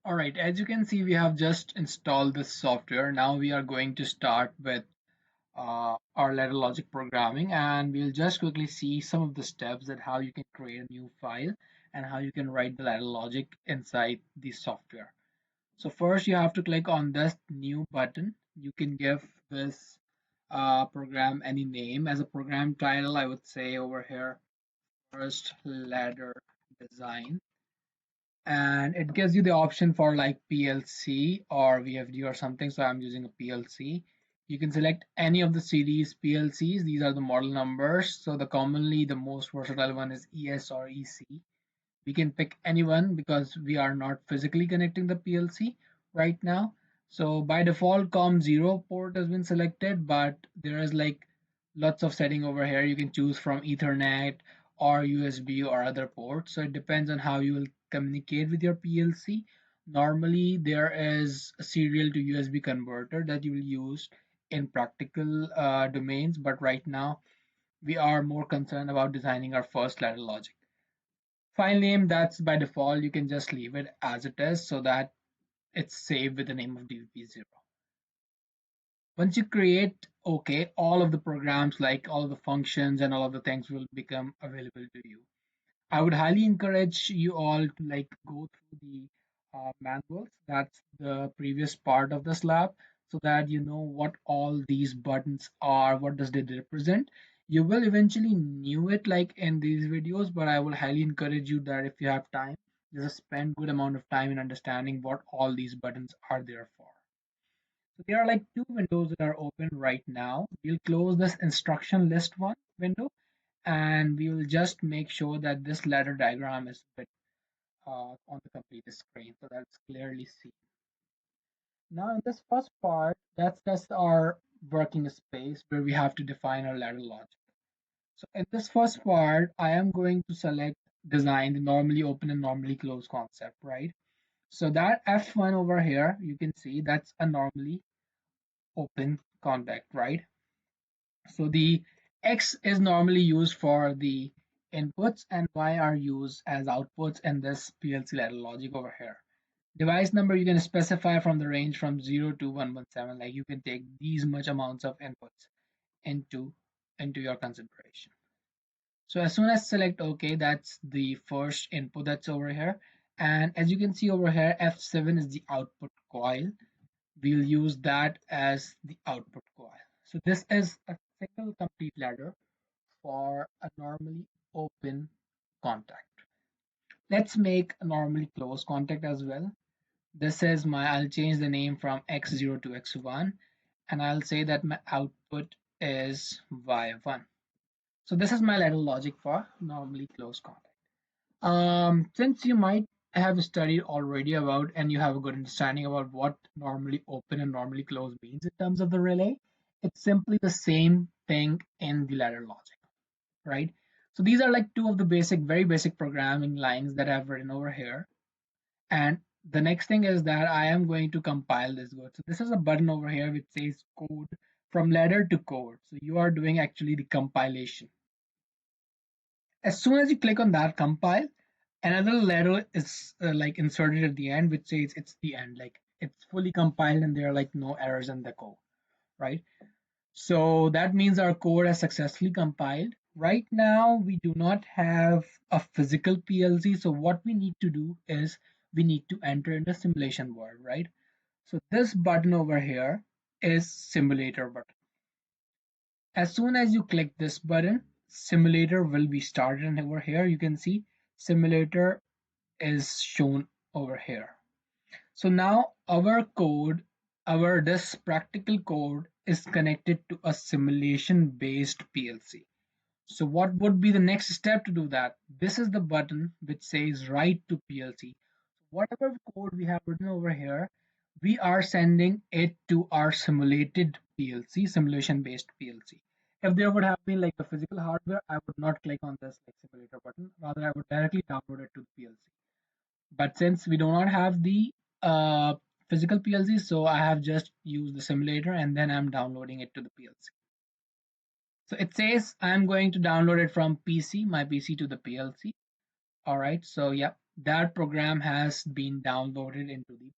All right, as you can see, we have just installed this software. Now we are going to start with our ladder logic programming, and we'll just quickly see some of the steps that how you can create a new file and how you can write the ladder logic inside the software. So first you have to click on this new button. You can give this program any name. As a program title, I would say over here, first ladder design, and it gives you the option for like PLC or VFD or something. So I'm using a PLC. You can select any of the series PLCs. These are the model numbers. So the most versatile one is ES or EC. We can pick any one because we are not physically connecting the PLC right now. So by default COM0 port has been selected, but there is like lots of setting over here. You can choose from Ethernet or USB or other ports. So it depends on how you will communicate with your PLC. Normally there is a serial to USB converter that you will use in practical domains, but right now we are more concerned about designing our first ladder logic. File name, that's by default, you can just leave it as it is so that it's saved with the name of DVP0. Once you create OK, all of the programs, like all of the functions and all of the things will become available to you. I would highly encourage you all to like go through the manuals. That's the previous part of this lab, so that you know what all these buttons are, what does they represent. You will eventually knew it like in these videos, but I will highly encourage you that if you have time, just spend good amount of time in understanding what all these buttons are there for. So there are like two windows that are open right now. We'll close this instruction list one window, and we will just make sure that this ladder diagram is fit on the complete screen so that's clearly seen. Now in this first part, that's our working space where we have to define our ladder logic. So in this first part, I am going to select design the normally open and normally closed concept, right? So that F1 over here, you can see that's a normally open contact, right? So the X is normally used for the inputs and Y are used as outputs in this PLC ladder logic over here. Device number you can specify from the range from 0 to 117, like you can take these much amounts of inputs into your consideration. So as soon as select OK, that's the first input that's over here. And as you can see over here, F7 is the output coil. We'll use that as the output coil. So this is a single complete ladder for a normally open contact. Let's make a normally closed contact as well. This is my, I'll change the name from X0 to X1, and I'll say that my output is Y1. So this is my ladder logic for normally closed contact. Since you might have studied already about and you have a good understanding about what normally open and normally closed means in terms of the relay, it's simply the same thing in the ladder logic, right? So these are like two of the basic, very basic programming lines that I've written over here. And the next thing is that I am going to compile this code. So this is a button over here which says code from ladder to code. So you are doing actually the compilation. As soon as you click on that compile, another ladder is like inserted at the end which says it's the end, like it's fully compiled and there are like no errors in the code, right? So that means our code has successfully compiled. Right now, we do not have a physical PLC. So what we need to do is we need to enter in the simulation world, right? So this button over here is simulator button. As soon as you click this button, simulator will be started, and over here you can see simulator is shown over here. So now our code, our this practical code is connected to a simulation based PLC. So what would be the next step to do that? This is the button which says write to PLC. Whatever code we have written over here, we are sending it to our simulated PLC, simulation based PLC. If there would have been like a physical hardware, I would not click on this like simulator button. Rather, I would directly download it to the PLC. But since we do not have the uh, physical PLC, so I have just used the simulator and then I'm downloading it to the PLC. So it says I'm going to download it from PC, my PC to the PLC. All right, so yeah, that program has been downloaded into the